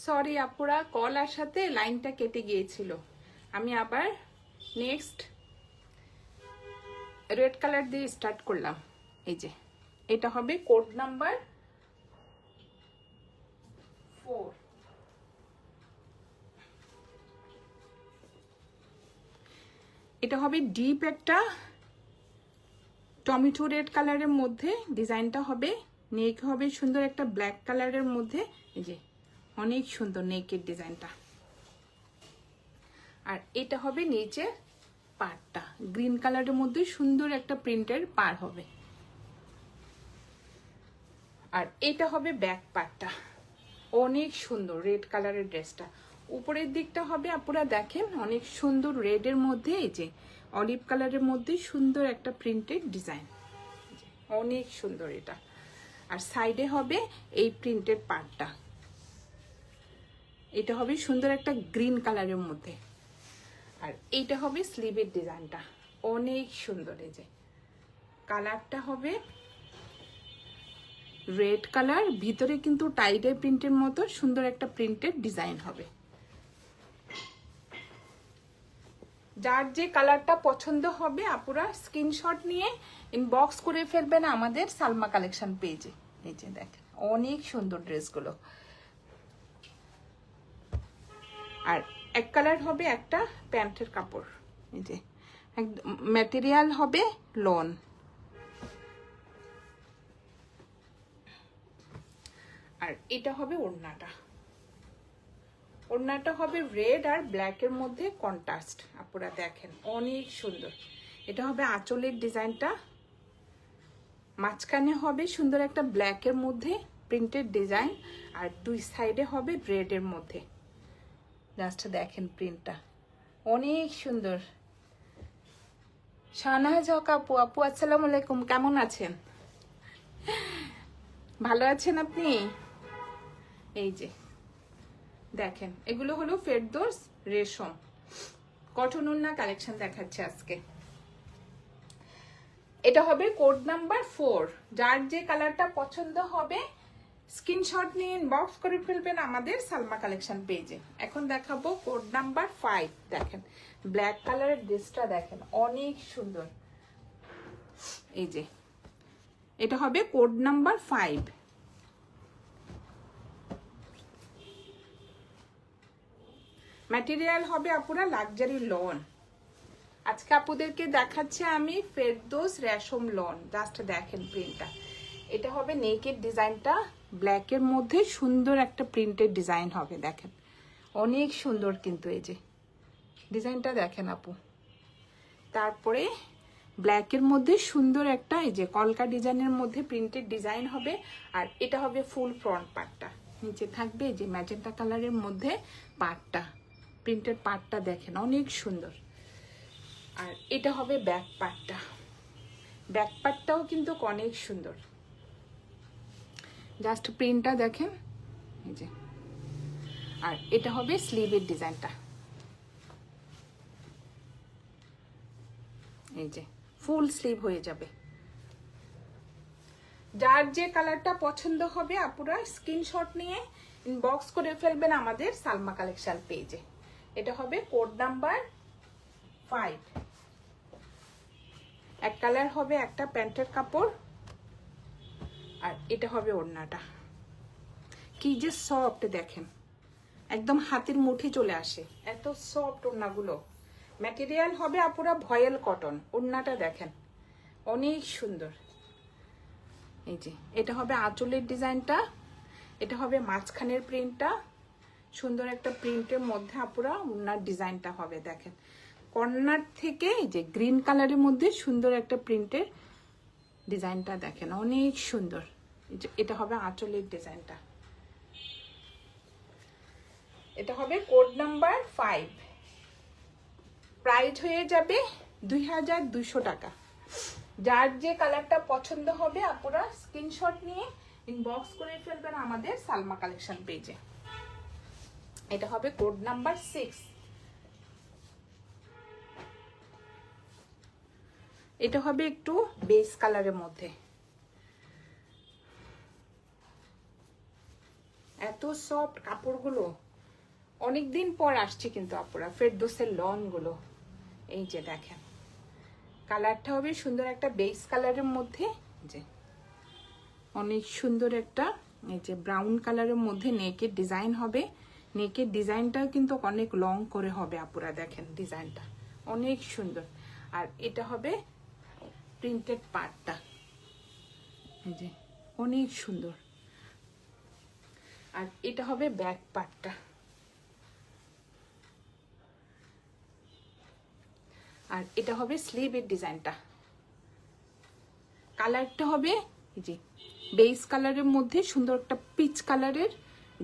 Sorry আপুরা, call আসাতে লাইনটা কেটে গিয়েছিল। আমি আবার নেক্সট রেড কালার দিয়ে স্টার্ট করলাম। এই যে এটা হবে কোড নাম্বার 4। এটা হবে ডিপ একটা টমেটো রেড কালারের মধ্যে, ডিজাইনটা হবে নেক হবে সুন্দর একটা ব্ল্যাক কালারের মধ্যে। এই যে অনেক সুন্দর নেকের ডিজাইনটা। আর এটা হবে নিচে পাড়টা গ্রিন কালারের মধ্যে সুন্দর একটা প্রিন্টের পাড় হবে। আর এটা হবে ব্যাক পার্টটা, অনেক সুন্দর রেড কালারের ড্রেসটা। উপরের দিকটা হবে আপনারা দেখেন অনেক সুন্দর রেডের মধ্যে এই যে অলিভ কালারের মধ্যে সুন্দর একটা প্রিন্টেড ডিজাইন, অনেক সুন্দর এটা। আর সাইডে হবে এই প্রিন্টেড পার্টটা, এটা হবে সুন্দর একটা গ্রিন কালারের মধ্যে। আর এইটা হবে স্লিভের ডিজাইনটা, অনেক সুন্দর। এই যে কালারটা হবে রেড কালার, ভিতরে কিন্তু টাইডাই প্রিন্টের মতো সুন্দর একটা প্রিন্টেড ডিজাইন হবে। যার যে কালারটা পছন্দ হবে আপুরা স্ক্রিনশট নিয়ে ইনবক্স করে ফেলবেন আমাদের সালমা কালেকশন পেজে। এই যে দেখেন অনেক সুন্দর ড্রেসগুলো। আর এক কালার হবে একটা প্যান্টের কাপড়, এই যে ম্যাটেরিয়াল হবে লন। আর এটা হবে ওড়নাটা, ওড়নাটা হবে রেড আর ব্ল্যাকের মধ্যে কন্ট্রাস্ট। আপনারা দেখেন অনেক সুন্দর। এটা হবে আঁচলের ডিজাইনটা, মাঝখানে হবে সুন্দর একটা ব্ল্যাকের মধ্যে প্রিন্টেড ডিজাইন, আর দুই সাইডে হবে রেডের মধ্যে। জাস্ট দেখেন প্রিন্টটা অনেক সুন্দর। শাহনাজ হক আপু, আপু আসসালামু আলাইকুম, কেমন আছেন? ভালো আছেন আপনি? এই যে দেখেন এগুলো হলো ফেরদৌস রেশম কটন ওড়না কালেকশন দেখাচ্ছে আজকে। এটা হবে কোড নাম্বার 4। যার যে কালারটা পছন্দ হবে স্ক্রিনশট নিয়ে ইনবক্স করে ফেলবেন আমাদের সালমা কালেকশন পেজে। এখন দেখাবো কোড নাম্বার 5। দেখেন ব্ল্যাক কালারের ড্রেসটা দেখেন অনেক সুন্দর। এই যে এটা হবে কোড নাম্বার 5। ম্যাটেরিয়াল হবে আপুরা লাক্সারি লন। আজকে আপুদেরকে দেখাচ্ছি আমি ফেরদৌস রেশম লন। জাস্ট দেখেন প্রিন্টটা, এটা হবে নেকের ডিজাইনটা ব্ল্যাকের মধ্যে সুন্দর একটা প্রিন্টেড ডিজাইন হবে। দেখেন অনেক সুন্দর কিন্তু এই যে ডিজাইনটা দেখেন আপু। তারপরে ব্ল্যাকের মধ্যে সুন্দর একটা এই যে কলকা ডিজাইনের মধ্যে প্রিন্টেড ডিজাইন হবে। আর এটা হবে ফুল ফ্রন্ট পার্টটা, নিচে থাকবে এই যে ম্যাজেন্টা কালারের মধ্যে পার্টটা, প্রিন্টেড পার্টটা দেখেন অনেক সুন্দর। আর এটা হবে ব্যাক পার্টটা, ব্যাক পার্টটাও কিন্তু অনেক সুন্দর। জাস্ট প্রিন্টটা দেখেন এই যে। আর এটা হবে স্লিভের ডিজাইনটা, এই যে ফুল স্লিভ হয়ে যাবে। যার যে কালারটা পছন্দ হবে আপুরা স্ক্রিনশট নিয়ে ইনবক্স করে ফেলবেন আমাদের সালমা কালেকশন পেজে। এটা হবে কোড নাম্বার 5। এক কালার হবে একটা প্যান্টের কাপড়, আর এটা হবে ওড়নাটা। কি যে সফট দেখেন, একদম হাতের মুঠে চলে আসে, এত সফট ওড়নাগুলো। ম্যাটেরিয়াল হবে আপুরা ভয়েল কটন। ওড়নাটা দেখেন অনেক সুন্দর। এই যে এটা হবে আঁচলের ডিজাইনটা, এটা হবে মাঝখানের প্রিন্টটা, সুন্দর একটা প্রিন্টের মধ্যে আপুরা ওড়নার ডিজাইনটা হবে। দেখেন কর্নার থেকে এই যে গ্রিন কালারের মধ্যে সুন্দর একটা প্রিন্টের ডিজাইনটা দেখেন অনেক সুন্দর। এটা হবে আঁচলের ডিজাইনটা। এটা হবে কোড নাম্বার 5। প্রাইস হয়ে যাবে 2200 টাকা। যার যে কালারটা পছন্দ হবে আপনারা স্ক্রিনশট নিয়ে ইনবক্স করে ফেলবেন আমাদের সালমা কালেকশন পেজে। এটা হবে কোড নাম্বার 6। এটা হবে একটু বেস কালারের মধ্যে, এত সফট কাপড়গুলো, অনেকদিন পর আসছে কিন্তু আপুরা ফেরদৌসের লন গুলো। এই যে দেখেন, কালারটা হবে সুন্দর একটা বেস কালারের মধ্যে, যে অনেক সুন্দর একটা এই যে ব্রাউন কালারের মধ্যে নেকের ডিজাইন হবে। নেকের ডিজাইনটা কিন্তু অনেক লং করে হবে আপুরা, দেখেন ডিজাইনটা অনেক সুন্দর। আর এটা হবে প্রিন্টেড পার্টটা, এই যে অনেক সুন্দর। আর এটা হবে ব্যাক পার্টটা। আর এটা হবে স্লিভের ডিজাইনটা। কালারটা হবে এই যে বেস কালারের মধ্যে সুন্দর একটা পিচ কালারের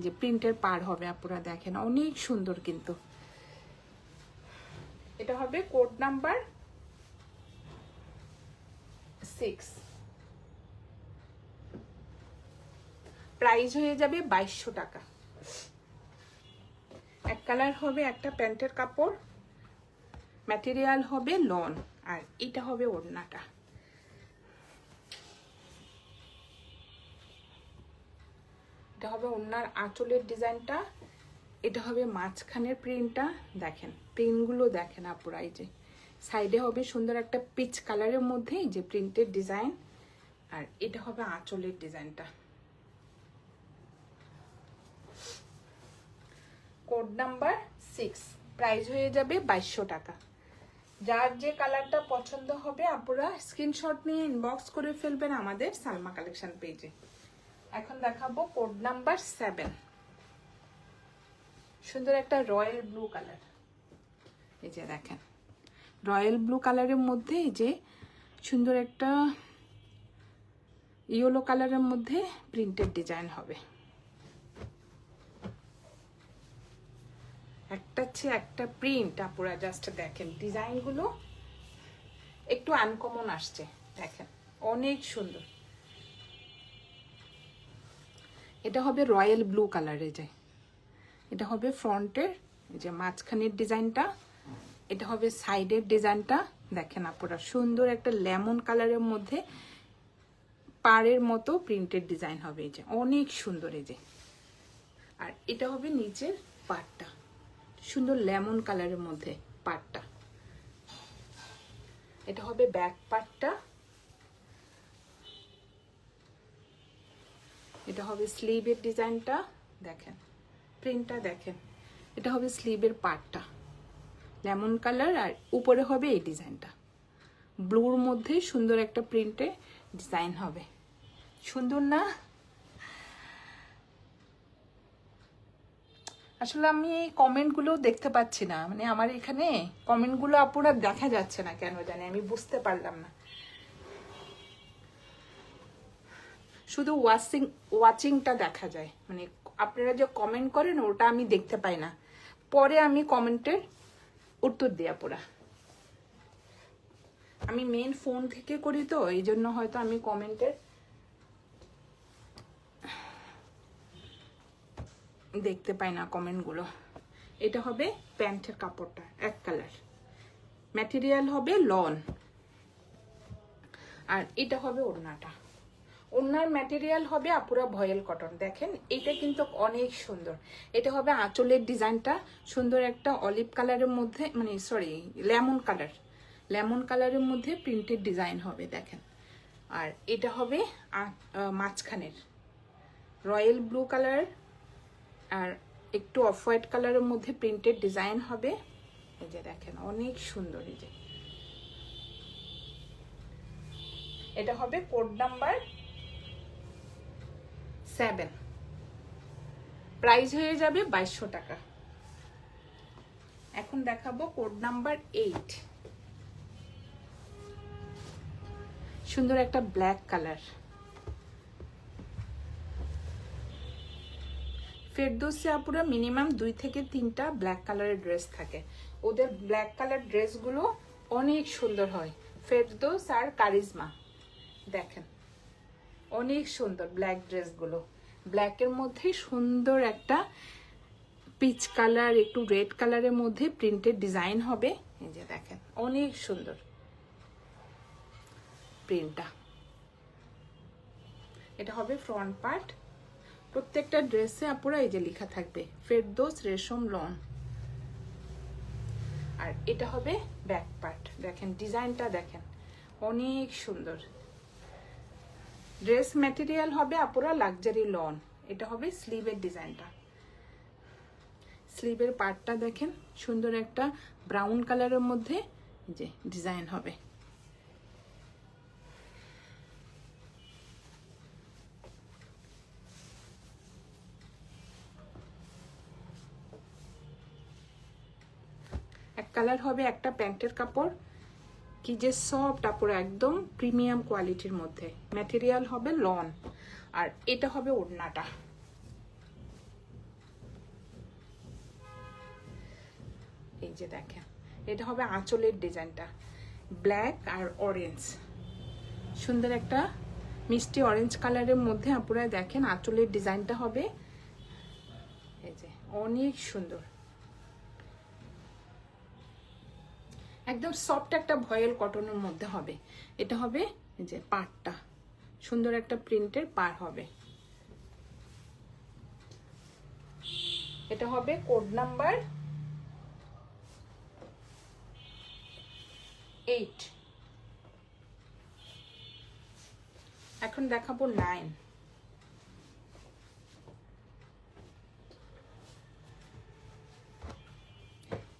যে প্রিন্টের পার হবে আপুরা, দেখেন অনেক সুন্দর কিন্তু। এটা হবে কোড নাম্বার 6, প্রাইস হয়ে যাবে 2200 টাকা। এক কালার হবে, একটা প্যান্টের কাপড়, ম্যাটেরিয়াল হবে লন, আর এটা হবে ওড়নাটা। এটা হবে ওড়নার আঁচলের ডিজাইনটা। এটা হবে মাঝখানের প্রিন্টটা, দেখেন প্রিন্টগুলো দেখেন আপুরা, এই যে সাইডে হবে সুন্দর একটা পিচ কালারের মধ্যে এই যে প্রিন্টের ডিজাইন। আর এটা হবে আঁচলের ডিজাইনটা। কোড নাম্বার 6, প্রাইস হয়ে যাবে 2200 টাকা। যার যে কালারটা পছন্দ হবে আপুরা স্ক্রিনশট নিয়ে ইনবক্স করে ফেলবেন আমাদের সালমা কালেকশন পেজে। এখন দেখাবো কোড নাম্বার 7, সুন্দর একটা রয়্যাল ব্লু কালার। এই যে দেখেন রয়্যাল ব্লু কালারের মধ্যে এই যে সুন্দর একটা ইয়েলো কালারের মধ্যে প্রিন্টেড ডিজাইন হবে। একটা চেয়ে একটা প্রিন্ট আপুরা, জাস্ট দেখেন ডিজাইনগুলো একটু আনকমন আসছে, দেখেন অনেক সুন্দর। এটা হবে রয়্যাল ব্লু কালারে যায়। এটা হবে ফ্রন্টের যে মাঝখানের ডিজাইনটা, এটা হবে সাইডের ডিজাইনটা। দেখেন আপুরা সুন্দর একটা লেমন কালারের মধ্যে পাড়ের মতো প্রিন্টেড ডিজাইন হবে, এই যে অনেক সুন্দর এই যে। আর এটা হবে নিচের পাড়টা, সুন্দর লেমন কালারের মধ্যে পাড়টা। এটা হবে ব্যাক পার্টটা। এটা হবে স্লিভের ডিজাইনটা, দেখেন প্রিন্টটা দেখেন। এটা হবে স্লিভের পার্টটা লেমন কালার, আর উপরে হবে এই ডিজাইনটা ব্লুর মধ্যে সুন্দর একটা প্রিন্টে ডিজাইন হবে। সুন্দর না? আসলে আমি এই কমেন্টগুলো দেখতে পাচ্ছি না, মানে আমার এখানে কমেন্টগুলো আপুরা দেখা যাচ্ছে না কেন জানি, আমি বুঝতে পারলাম না। শুধু ওয়াচিংটা দেখা যায়, মানে আপনারা যে কমেন্ট করেন ওটা আমি দেখতে পাই না। পরে আমি কমেন্টের উত্তর দিই আপুরা। আমি মেন ফোন থেকে করি তো, এই জন্য হয়তো আমি কমেন্টের দেখতে পাই না কমেন্টগুলো। এটা হবে প্যান্টের কাপড়টা, এক কালার, ম্যাটেরিয়াল হবে লন। আর এটা হবে ওড়নাটা। ওড়নার ম্যাটেরিয়াল হবে আপুরা ভয়েল কটন। দেখেন এটা কিন্তু অনেক সুন্দর। এটা হবে আঁচলের ডিজাইনটা, সুন্দর একটা অলিভ কালারের মধ্যে, মানে সরি লেমন কালারের মধ্যে প্রিন্টেড ডিজাইন হবে, দেখেন। আর এটা হবে মাঝখানের রয়্যাল ব্লু কালার আর একটু অফ হোয়াইট কালারের মধ্যে প্রিন্টেড ডিজাইন হবে, এই যে দেখেন অনেক সুন্দর। এই যে এটা হবে কোড নাম্বার 7, প্রাইস হয়ে যাবে 2200 টাকা। এখন দেখাবো কোড নাম্বার 8, সুন্দর একটা ব্ল্যাক কালার। ফেরদৌসে আপুরা মিনিমাম 2 থেকে 3টা ব্ল্যাক কালারের ড্রেস থাকে। ওদের ব্ল্যাক কালার ড্রেসগুলো অনেক সুন্দর হয়, ফেরদৌস আর কারিজমা। দেখেন অনেক সুন্দর ব্ল্যাক ড্রেসগুলো, ব্ল্যাকের মধ্যে সুন্দর একটা পিচ কালার একটু রেড কালারের মধ্যে প্রিন্টেড ডিজাইন হবে, এই যে দেখেন অনেক সুন্দর প্রিন্টটা। এটা হবে ফ্রন্ট পার্ট, প্রত্যেকটা ড্রেসে আপুরা এই যে লেখা থাকবে ফেরদৌস রেশম লন। আর এটা হবে ব্যাক পার্ট, দেখেন ডিজাইনটা দেখেন অনেক সুন্দর। ড্রেস ম্যাটেরিয়াল হবে আপুরা লাক্সারি লন। এটা হবে স্লিভের ডিজাইনটা, স্লিভের পার্টটা দেখেন সুন্দর একটা ব্রাউন কালারের মধ্যে যে ডিজাইন হবে। এক কালার হবে একটা প্যান্টের কাপড়, কি যে সফট আপুরা, একদম প্রিমিয়াম কোয়ালিটির মধ্যে। ম্যাটেরিয়াল হবে লন। আর এটা হবে ওড়নাটা, এই যে দেখেন এটা হবে আঁচলের ডিজাইনটা, ব্ল্যাক আর অরেঞ্জ, সুন্দর একটা মিষ্টি অরেঞ্জ কালারের মধ্যে আপুরা দেখেন আঁচলের ডিজাইনটা হবে। এই যে অনেক সুন্দর, একদম সফট একটা ভয়েল কটনের মধ্যে হবে। এটা হবে এই যে পাড়টা, সুন্দর একটা প্রিন্টের পাড় হবে। এটা হবে কোড নাম্বার 8। এখন দেখাবো 9।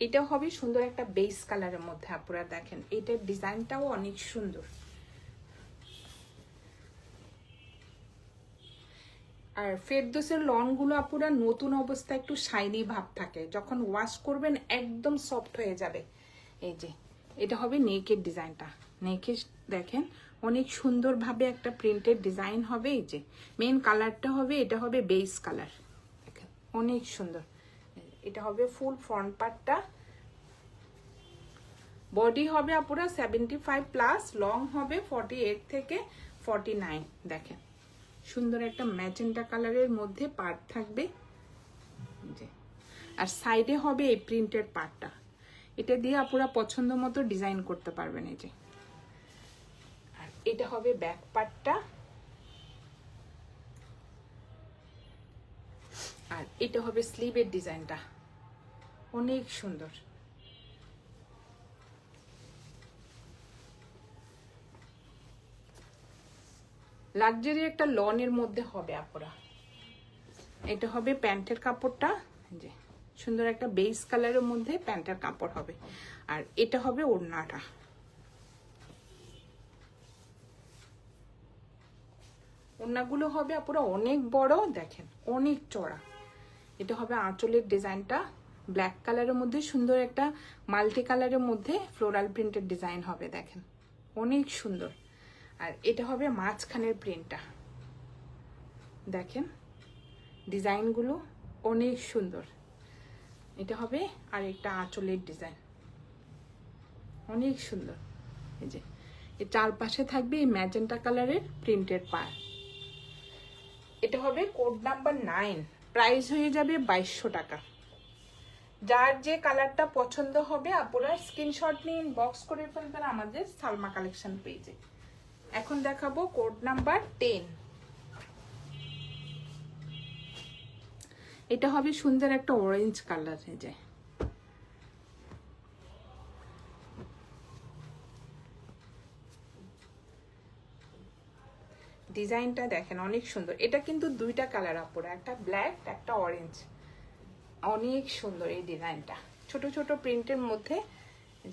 এটা হবে সুন্দর একটা বেস কালারের মধ্যে আপনারা দেখেন, এটার ডিজাইনটাও অনেক সুন্দর। আর ফেরদৌসের লনগুলো আপুরা নতুন অবস্থায় একটু শাইনি ভাব থাকে, যখন ওয়াশ করবেন একদম সফট হয়ে যাবে। এই যে এটা হবে নেকের ডিজাইনটা, নেকে দেখেন অনেক সুন্দরভাবে একটা প্রিন্টেড ডিজাইন হবে। এই যে মেইন কালারটা হবে, এটা হবে বেস কালার, দেখেন অনেক সুন্দর। এটা হবে ফুল ফ্রন্ট পার্টটা, বডি হবে আপুরা 75+, লং হবে 48 থেকে 49। দেখেন সুন্দর একটা ম্যাজেন্টা কালারের মধ্যে পার্ট থাকবে। আর সাইডে হবে এই প্রিন্টেড পার্টটা, এটা দিয়ে আপুরা পছন্দ মতো ডিজাইন করতে পারবেন। এই যে আর এটা হবে ব্যাক পার্টটা, আর এটা হবে স্লিভের ডিজাইনটা, অনেক সুন্দর। লাক্সারি একটা লনের মধ্যে হবে আপুরা। এটা হবে প্যান্টের কাপড়টা, যে সুন্দর একটা বেস কালারের মধ্যে প্যান্টের কাপড় হবে। আর এটা হবে ওড়নাটা, ওড়নাগুলো হবে আপুরা অনেক বড়, দেখেন অনেক চড়া। এটা হবে আঁচলের ডিজাইনটা, ব্ল্যাক কালারের মধ্যে সুন্দর একটা মাল্টি কালারের মধ্যে ফ্লোরাল প্রিন্টের ডিজাইন হবে, দেখেন অনেক সুন্দর। আর এটা হবে মাঝখানের প্রিন্টটা, দেখেন ডিজাইনগুলো অনেক সুন্দর। এটা হবে আর একটা আঁচলের ডিজাইন, অনেক সুন্দর। এই যে এর চারপাশে থাকবে এই ম্যাজেন্টা কালারের প্রিন্টেড পার। এটা হবে কোড নাম্বার 9, প্রাইস হয়ে যাবে 2200 টাকা। যার যে কালারটা পছন্দ হবে আপনারা স্ক্রিনশট নিয়ে ইনবক্স করে ফেলবেন আমাদের সালমা কালেকশন পেজে। এখন দেখাবো কোড নাম্বার 10। এটা হবে সুন্দর একটা অরেঞ্জ কালার। এই যে ডিজাইনটা দেখেন অনেক সুন্দর। এটা কিন্তু দুইটা কালার আপুরা, একটা ব্ল্যাক একটা অরেঞ্জ, অনেক সুন্দর এই ডিজাইনটা। ছোট ছোট প্রিন্টের মধ্যে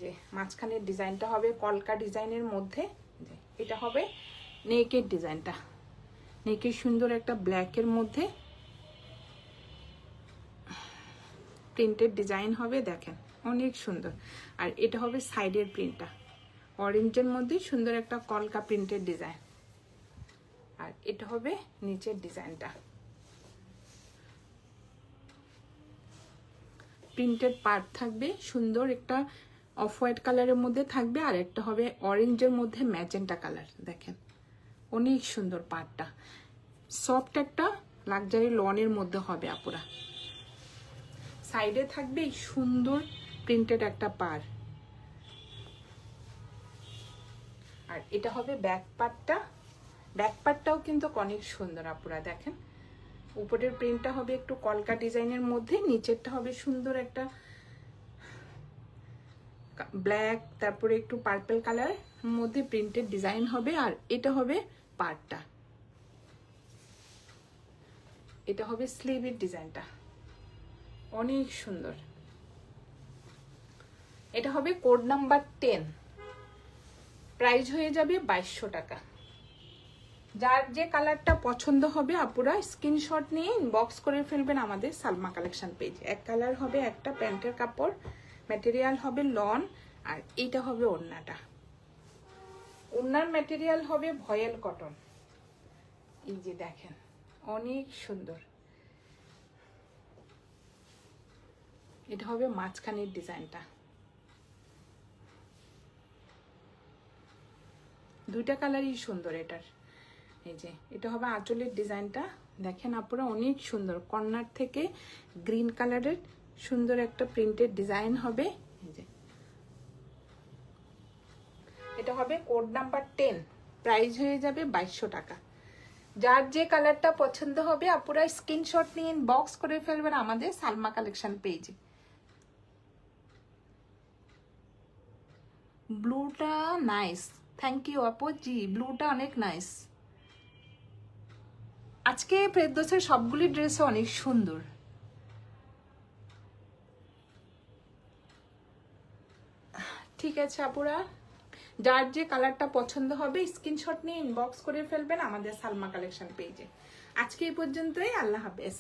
যে মাঝখানের ডিজাইনটা হবে কলকা ডিজাইনের মধ্যে। এটা হবে নেকের ডিজাইনটা, নেকের সুন্দর একটা ব্ল্যাকের মধ্যে প্রিন্টেড ডিজাইন হবে, দেখেন অনেক সুন্দর। আর এটা হবে সাইডের প্রিন্টটা, অরেঞ্জের মধ্যে সুন্দর একটা কলকা প্রিন্টেড ডিজাইন। আর এটা হবে নিচের ডিজাইনটা, প্রিন্টেড পার্ট থাকবে সুন্দর একটা অফ হোয়াইট কালারের মধ্যে থাকবে, আর একটা হবে অরেঞ্জের মধ্যে ম্যাজেন্টা কালার। দেখেন অনেক সুন্দর পার্টটা, সফট একটা লাক্সারি লনের মধ্যে হবে আপুরা। সাইডে থাকবে এই সুন্দর প্রিন্টেড একটা পার। আর এটা হবে ব্যাক পার্টটা, ব্যাক পার্টটাও কিন্তু অনেক সুন্দর আপুরা, দেখেন উপরের প্রিন্টটা হবে একটু কলকা ডিজাইনের মধ্যে, নিচেরটা হবে সুন্দর একটা ব্ল্যাক, তারপরে একটু পার্পল কালার মধ্যে প্রিন্টেড ডিজাইন হবে। আর এটা হবে পার্টটা, এটা হবে স্লিভের ডিজাইনটা, অনেক সুন্দর। এটা হবে কোড নাম্বার 10, প্রাইস হয়ে যাবে 2200 টাকা। যার যে কালারটা পছন্দ হবে আপুরা স্ক্রিনশট নিয়ে ইনবক্স করে ফেলবেন আমাদের সালমা কালেকশন পেজে। এক কালার হবে, একটা প্যান্টের কাপড়, ম্যাটেরিয়াল হবে লন, আর এইটা হবে ওড়নাটা। ওড়নার ম্যাটেরিয়াল হবে ভয়েল কটন। এই যে দেখেন অনেক সুন্দর। এটা হবে মাঝখানের ডিজাইনটা, দুইটা কালারই সুন্দর এটার। এই যে এটা হবে আঁচলের ডিজাইনটা, দেখেন আপুরা অনেক সুন্দর। কর্নার থেকে গ্রিন কালারের সুন্দর একটা প্রিন্টেড ডিজাইন হবে। এই যে এটা হবে কোড নাম্বার 10, প্রাইস হয়ে যাবে 2200 টাকা। যার যে কালারটা পছন্দ হবে আপুরা স্ক্রিনশট নিয়ে ইনবক্স করে ফেলবেন আমাদের সালমা কালেকশন পেজে। ব্লুটা নাইস, থ্যাংক ইউ আপু। জি ব্লুটা অনেক নাইস। আজকে ফেরদৌসের সবগুলি ড্রেস অনেক সুন্দর। ঠিক আছে আপুরা, যার যে কালারটা পছন্দ হবে স্ক্রিনশট নিয়ে ইনবক্স করে ফেলবেন আমাদের সালমা কালেকশন পেজে। আজকে এই পর্যন্তই, আল্লাহ হাফেজ।